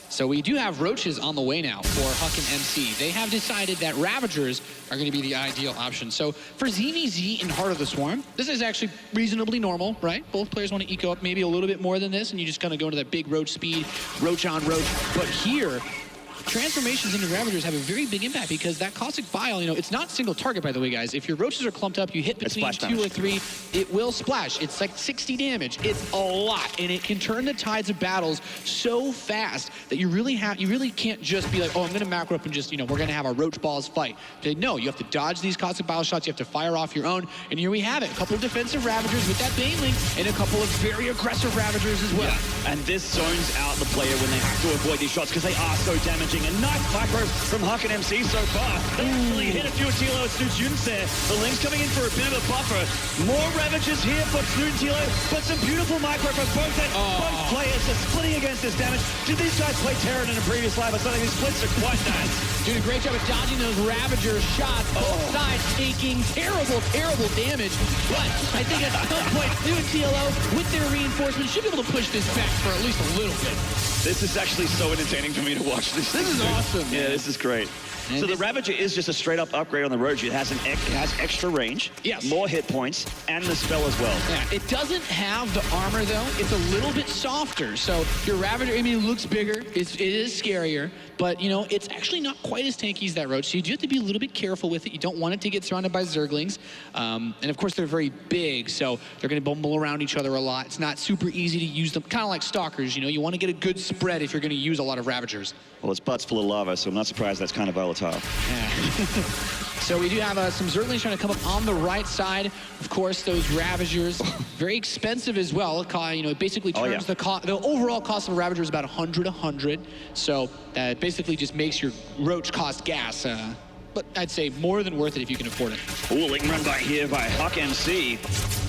So we do have Roaches on the way now for Huck and MC. They have decided that Ravagers are going to be the ideal option. So for ZVZ and Heart of the Swarm, this is actually reasonably normal, right? Both players want to eco up maybe a little bit more than this, and you just kind of go into that big Roach speed, Roach on Roach. But here, transformations into Ravagers have a very big impact because that Caustic Bile, you know, it's not single target, by the way, guys. If your Roaches are clumped up, you hit between 2 or 3, it will splash. It's like 60 damage. It's a lot, and it can turn the tides of battles so fast that you really can't just be like, oh, I'm going to macro up and just, you know, we're going to have our Roach Balls fight. No, you have to dodge these Caustic Bile shots. You have to fire off your own, and here we have it. A couple of defensive Ravagers with that Baneling, and a couple of very aggressive Ravagers as well. Yeah. And this zones out the player when they have to avoid these shots because they are so damaging. A nice micro from Huck and MC so far. They actually hit a few TLO and Snute units there. The Link's coming in for a bit of a buffer. More Ravagers here for Snute and TLO, but some beautiful micro from both ends. Both players are splitting against this damage. Did these guys play Terran in a previous live? I thought these splits are quite nice. Doing a great job of dodging those Ravager shots. Both sides taking terrible, terrible damage. But I think at some point, Snute and TLO, with their reinforcements, should be able to push this back for at least a little bit. This is actually so entertaining for me to watch. This is awesome. Yeah, this is great. And so the Ravager is just a straight up upgrade on the Roach. It has extra range, more hit points, and the spell as well. Yeah, it doesn't have the armor though. It's a little bit softer. So your Ravager, I mean, it looks bigger. It is scarier, but you know, it's actually not quite as tanky as that Roach. So you do have to be a little bit careful with it. You don't want it to get surrounded by Zerglings. And of course, they're very big, so they're going to bumble around each other a lot. It's not super easy to use them, kind of like Stalkers. You know, you want to get a good spread if you're going to use a lot of Ravagers. Well, its butt's full of lava, so I'm not surprised that's kind of volatile. Yeah. So we do have some Zerglings trying to come up on the right side. Of course, those Ravagers, very expensive as well. It basically turns the overall cost of a Ravager is about 100. So that basically just makes your Roach cost gas. But I'd say more than worth it if you can afford it. Ooh, link run by here by Huck MC.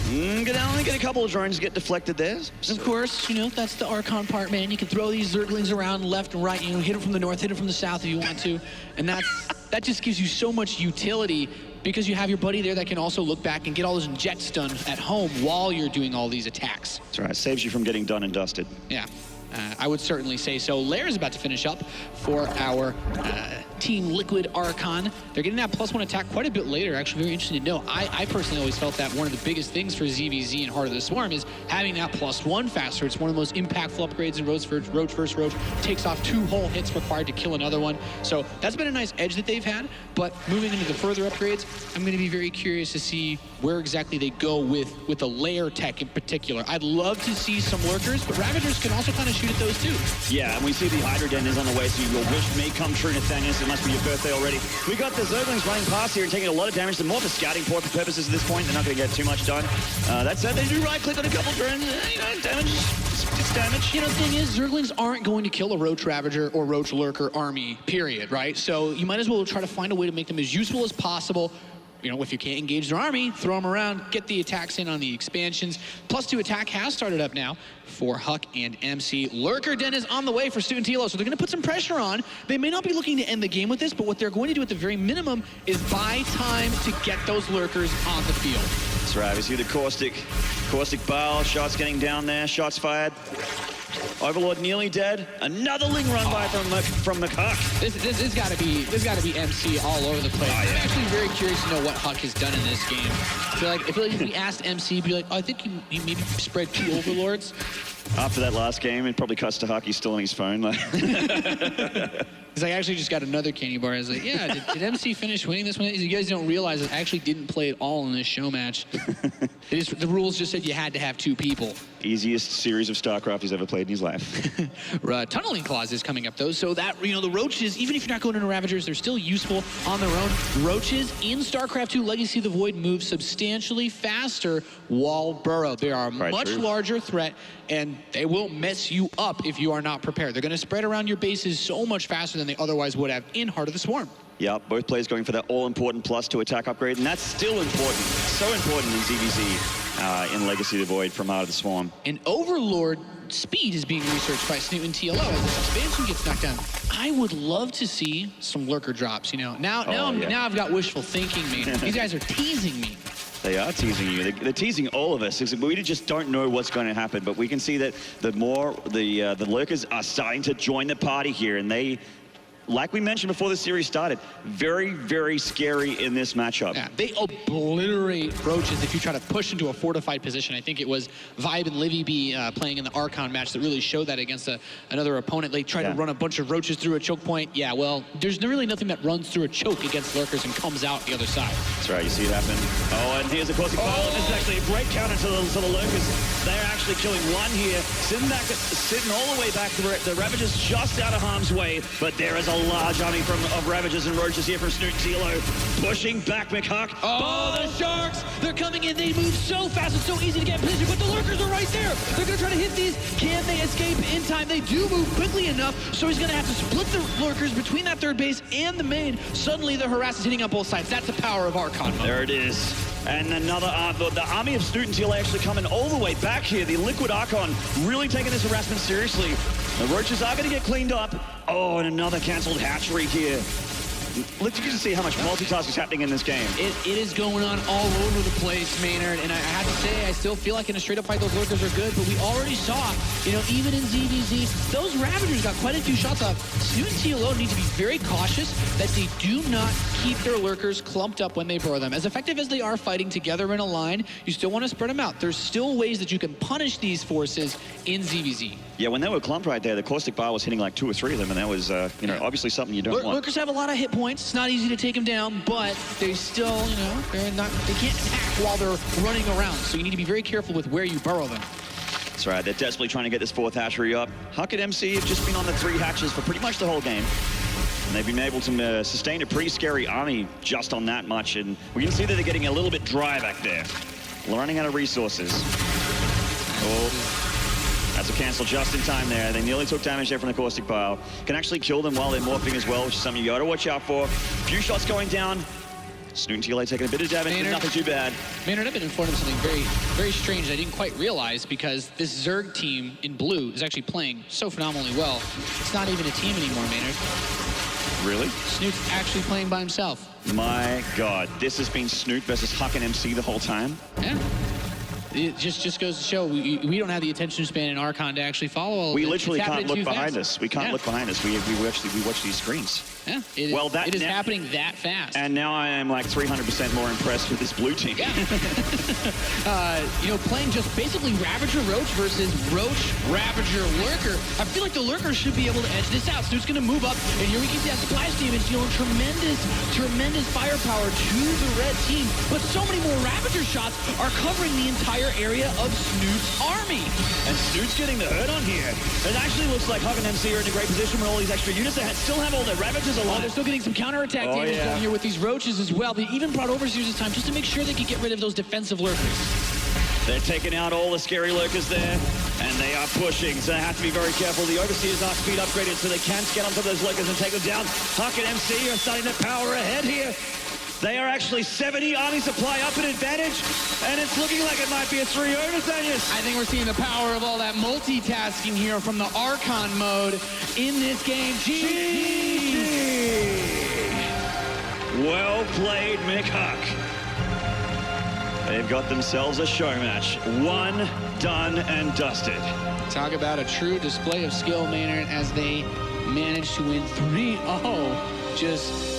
Gonna only get a couple of drones get deflected there. Of course, that's the Archon part, man. You can throw these Zerglings around left and right. Hit them from the north, hit them from the south if you want to. And that just gives you so much utility because you have your buddy there that can also look back and get all those injects done at home while you're doing all these attacks. That's right. Saves you from getting done and dusted. Yeah. I would certainly say so. Lair is about to finish up for our Team Liquid Archon. They're getting that +1 attack quite a bit later. Actually, very interesting to know. I personally always felt that one of the biggest things for ZVZ and Heart of the Swarm is having that +1 faster. It's one of the most impactful upgrades in Roach vs. Roach. Takes off 2 whole hits required to kill another one. So that's been a nice edge that they've had. But moving into the further upgrades, I'm going to be very curious to see where exactly they go with the Lair tech in particular. I'd love to see some Lurkers, but Ravagers can also kind of shoot at those too. Yeah, and we see the Hydra Den is on the way, so your wish may come true, Nathanius. It must be your birthday already. We got the Zerglings running past here and taking a lot of damage. They're more for scouting purposes at this point. They're not going to get too much done. That said, they do right-click on a couple drones. Damage. It's damage. The thing is, Zerglings aren't going to kill a Roach Ravager or Roach Lurker army, period, right? So you might as well try to find a way to make them as useful as possible. If you can't engage their army, throw them around, get the attacks in on the expansions. +2 attack has started up now for Huck and MC. Lurker Den is on the way for Snute and TLO, so they're going to put some pressure on. They may not be looking to end the game with this, but what they're going to do at the very minimum is buy time to get those Lurkers on the field. That's right. We see the caustic bile. Shots getting down there. Shots fired. Overlord nearly dead. Another ling run by from McHuck. This got to be MC all over the place. I'm actually very curious to know what Huck has done in this game. I feel like if we asked MC, he'd be like, I think he maybe spread 2 Overlords. After that last game, it probably cuts to Huck. He's still on his phone. He's like, I actually just got another candy bar. I was like, yeah, did MC finish winning this one? You guys don't realize I actually didn't play it all in this show match. The rules just said you had to have 2 people. Easiest series of StarCraft he's ever played in his life. Tunneling Claws is coming up, though, so that, the Roaches, even if you're not going into Ravagers, they're still useful on their own. Roaches in StarCraft 2 Legacy of the Void move substantially faster while burrow. They are a much larger threat, and they will mess you up if you are not prepared. They're going to spread around your bases so much faster than they otherwise would have in Heart of the Swarm. Yeah, both players going for that all-important +2 attack upgrade, and that's still important. So important in ZVZ in Legacy of the Void from Heart of the Swarm. And Overlord speed is being researched by Snute and TLO as this expansion gets knocked down. I would love to see some Lurker drops, Now I've got wishful thinking, man. These guys are teasing me. They are teasing you. They're teasing all of us. We just don't know what's going to happen. But we can see that the Lurkers are starting to join the party here, and they, like we mentioned before the series started, very, very scary in this matchup. Yeah, they obliterate Roaches if you try to push into a fortified position. I think it was Vibe and Livy B playing in the Archon match that really showed that against another opponent. They tried to run a bunch of Roaches through a choke point. Yeah, well, there's really nothing that runs through a choke against Lurkers and comes out the other side. That's right, you see it happen. Oh, and here's a caustic bile. This is actually a great counter to the Lurkers. They're actually killing one here. Sitting all the way back. The Ravagers just out of harm's way, but there is a large army of Ravagers and Roaches here from Snute and TLO, pushing back McHuck. Oh, the Sharks! They're coming in. They move so fast. It's so easy to get blizzard, but the Lurkers are right there. They're going to try to hit these. Can they escape in time? They do move quickly enough, so he's going to have to split the Lurkers between that third base and the main. Suddenly, the harass is hitting on both sides. That's the power of Archon. There it is. And another the army of Snute and TLO actually coming all the way back here. The Liquid Archon really taking this harassment seriously. The Roaches are going to get cleaned up. Oh, and another cancelled hatchery here. Look, you can see how much multitask is happening in this game. It is going on all over the place, Maynard. And I have to say, I still feel like in a straight-up fight, those Lurkers are good. But we already saw, even in ZVZ, those Ravagers got quite a few shots off. Snute and TLO need to be very cautious that they do not keep their Lurkers clumped up when they burrow them. As effective as they are fighting together in a line, you still want to spread them out. There's still ways that you can punish these forces in ZVZ. Yeah, when they were clumped right there, the caustic bile was hitting like 2 or 3 of them, and that was, obviously something you don't want. Lurkers have a lot of hit points. It's not easy to take them down, but they still, they can't attack while they're running around. So you need to be very careful with where you burrow them. That's right. They're desperately trying to get this 4th hatchery up. Huck and MC have just been on the 3 hatches for pretty much the whole game. And they've been able to sustain a pretty scary army just on that much. And we can see that they're getting a little bit dry back there. Running out of resources. Oh, that's a cancel just in time there. They nearly took damage there from the caustic pile. Can actually kill them while they're morphing as well, which is something you got to watch out for. A few shots going down. Snute and TLO taking a bit of damage, but nothing too bad. Maynard, I've been informed of something very, very strange that I didn't quite realize, because this Zerg team in blue is actually playing so phenomenally well. It's not even a team anymore, Maynard. Really? Snute's actually playing by himself. My God, this has been Snute versus Huck and MC the whole time. Yeah. It just goes to show we don't have the attention span in Archon to actually follow all of We it. literally can't look behind fast. us. We can't look behind us. We watch these screens. Yeah, it is happening that fast. And now I am like 300% more impressed with this blue team. Yeah. You know, playing just basically Ravager Roach versus Roach Ravager Lurker. I feel like the Lurker should be able to edge this out. Snute's going to move up, and here we can see that splash damage dealing tremendous firepower to the red team. But so many more Ravager shots are covering the entire area of Snute's army. And Snute's getting the hurt on here. It actually looks like Huck and MC are in a great position with all these extra units. They still have all their Ravagers alive. Oh, they're still getting some counterattack damage going here with these Roaches as well. They even brought Overseers this time just to make sure they could get rid of those defensive Lurkers. They're taking out all the scary Lurkers there, and they are pushing, so they have to be very careful. The Overseers are speed upgraded, so they can get onto those Lurkers and take them down. Huck and MC are starting to power ahead here. They are actually 70 army supply up an advantage, and it's looking like it might be a 3-0, Nathanius. I think we're seeing the power of all that multitasking here from the Archon mode in this game. GG! Well played, Mick Huck. They've got themselves a show match. One, done, and dusted. Talk about a true display of skill, Maynard, as they managed to win 3-0. Just...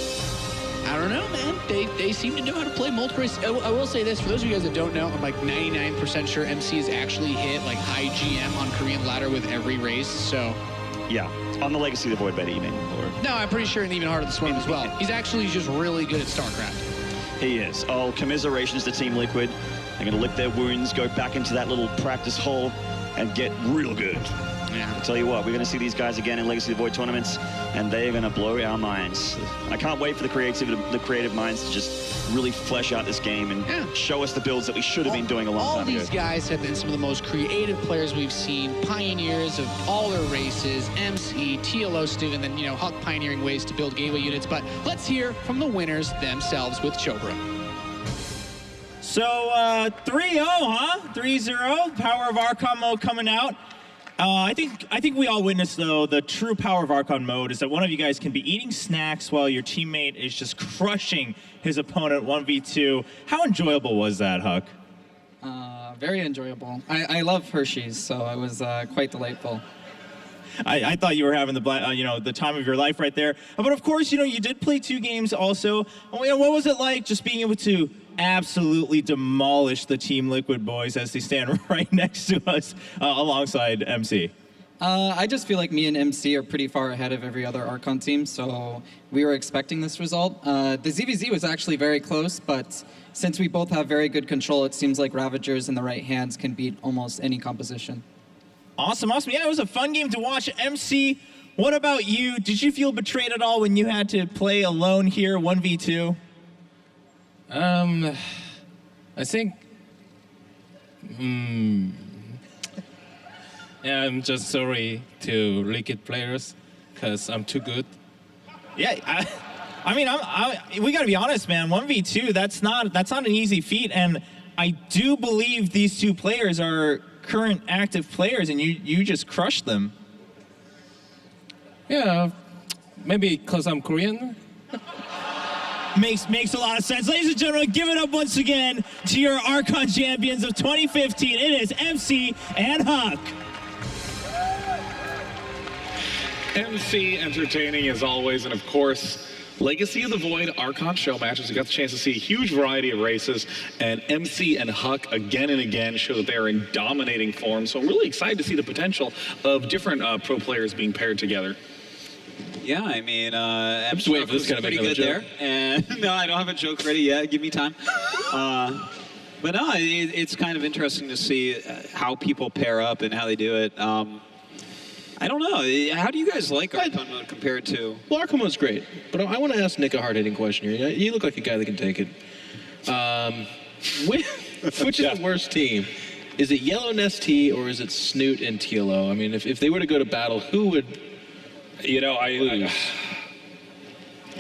I don't know, man. They seem to know how to play multiple races. I will say this, for those of you guys that don't know, I'm like 99% sure MC has actually hit like high GM on Korean ladder with every race, so... Yeah, on the Legacy of the Void bet, you mean? Or... No, I'm pretty sure in even Heart of the Swarm as well. He's actually just really good at StarCraft. He is. Oh, commiserations to Team Liquid. They're going to lick their wounds, go back into that little practice hole, and get real good. Yeah. I'll tell you what, we're going to see these guys again in Legacy of the Void tournaments, and they're going to blow our minds. I can't wait for the creative minds to just really flesh out this game and show us the builds that we should have been doing a long time ago. All these guys have been some of the most creative players we've seen, pioneers of all their races, MC, TLO, Snute, and then, you know, Huck pioneering ways to build gateway units. But let's hear from the winners themselves with Chobra. So 3-0, huh? 3-0. Power of Archon mode coming out. I think we all witnessed, though, the true power of Archon mode is that one of you guys can be eating snacks while your teammate is just crushing his opponent 1v2. How enjoyable was that, Huck? Very enjoyable. I love Hershey's, so it was quite delightful. I thought you were having the time of your life right there. But of course, you did play 2 games also. What was it like just being able to absolutely demolish the Team Liquid boys as they stand right next to us alongside MC? I just feel like me and MC are pretty far ahead of every other Archon team, so we were expecting this result. The ZVZ was actually very close, but since we both have very good control, it seems like Ravagers in the right hands can beat almost any composition. Awesome. Yeah, it was a fun game to watch. MC, what about you? Did you feel betrayed at all when you had to play alone here, 1v2? I think... Yeah, I'm just sorry to Liquid players, because I'm too good. Yeah, I mean, we got to be honest, man. 1v2, that's not an easy feat, and I do believe these 2 players are current active players, and you just crushed them. Yeah, maybe because I'm Korean. Makes a lot of sense. Ladies and gentlemen, give it up once again to your Archon champions of 2015. It is MC and Huck. MC entertaining as always, and of course, Legacy of the Void Archon show matches. We got the chance to see a huge variety of races, and MC and Huck again and again show that they are in dominating form. So I'm really excited to see the potential of different pro players being paired together. Yeah, I mean, I'm just waiting for this guy to make another joke. there. And no, I don't have a joke ready yet. Give me time. But no, it's kind of interesting to see how people pair up and how they do it. I don't know. How do you guys like Archon mode compared to? Well, Archon mode's great, but I want to ask Nick a hard-hitting question here. You look like a guy that can take it. Which is the worst team? Is it Yellow and ST or is it Snute and TLO? I mean, if they were to go to battle, who would lose?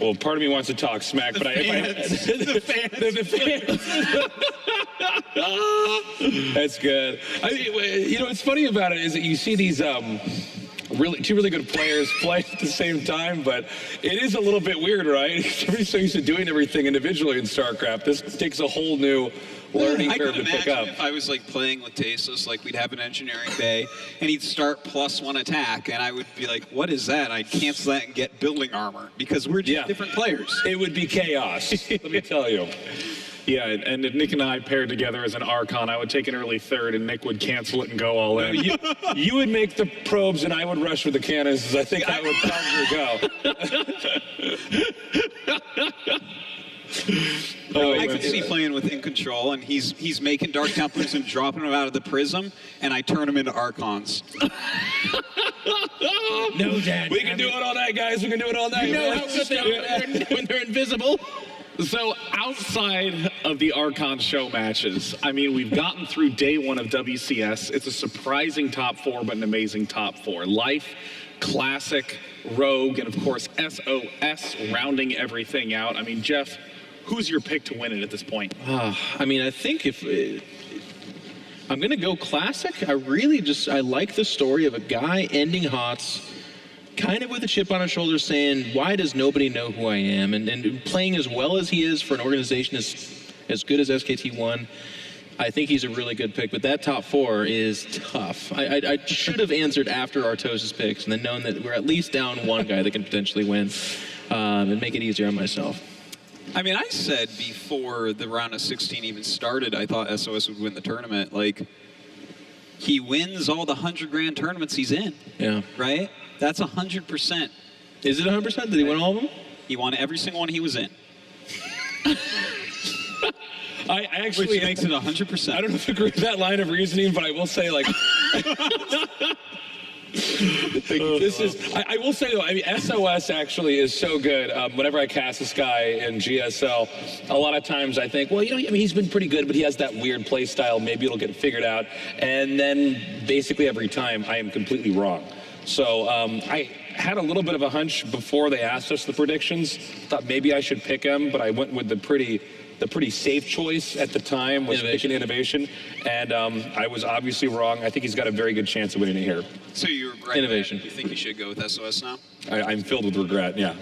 Well, part of me wants to talk smack, but the fans. That's good. I mean, what's funny about it is that you see these two really good players play at the same time, but it is a little bit weird, right? Everybody's so used to doing everything individually in StarCraft. This takes a whole new learning curve to pick up. If I was like playing with Tasos, like we'd have an engineering bay, and he'd start +1 attack, and I would be like, "What is that?" I'd cancel that and get building armor because we're just different players. It would be chaos. Let me tell you. Yeah, and if Nick and I paired together as an Archon, I would take an early third, and Nick would cancel it and go all in. You would make the probes, and I would rush with the cannons. I think that would probably go. I could see playing with In Control, and he's making Dark Templars and dropping them out of the prism, and I turn them into Archons. No, Dad. We can do it all night, guys. We can do it all night. You know how good they are when they're invisible? So outside of the Archon show matches, I mean, we've gotten through day one of WCS. It's a surprising top 4, but an amazing top 4. Life, Classic, Rogue, and of course SOS rounding everything out. I mean, Jeff, who's your pick to win it at this point? I mean, I think if I'm going to go Classic, I like the story of a guy ending HOTS, kind of with a chip on his shoulder saying, why does nobody know who I am? And playing as well as he is for an organization as good as SKT1, I think he's a really good pick. But that top 4 is tough. I should have answered after Artos' picks and then known that we're at least down one guy that can potentially win and make it easier on myself. I mean, I said before the round of 16 even started, I thought SOS would win the tournament. Like, he wins all the 100 grand tournaments he's in. Yeah. Right? That's 100%. Is it 100%? Did he win all of them? He won every single one he was in. I actually Which makes it 100%. I don't know if I agree with that line of reasoning, but I will say, like, I will say though, I mean, SOS actually is so good. Whenever I cast this guy in GSL, a lot of times I think, well, I mean, he's been pretty good, but he has that weird play style. Maybe it'll get figured out. And then basically every time I am completely wrong. So I had a little bit of a hunch before they asked us the predictions. Thought maybe I should pick him, but I went with the pretty safe choice at the time, was picking Innovation. And I was obviously wrong. I think he's got a very good chance of winning it here. So you regret Innovation. That? You think you should go with SOS now? I'm filled with regret, yeah.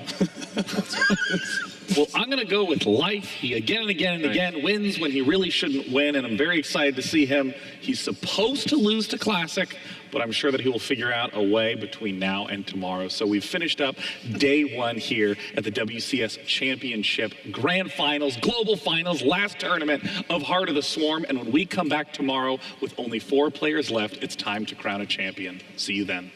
Well, I'm going to go with Life. He again and again and again wins when he really shouldn't win, and I'm very excited to see him. He's supposed to lose to Classic, but I'm sure that he will figure out a way between now and tomorrow. So we've finished up day one here at the WCS Championship Grand Finals, Global Finals, last tournament of Heart of the Swarm. And when we come back tomorrow with only 4 players left, it's time to crown a champion. See you then.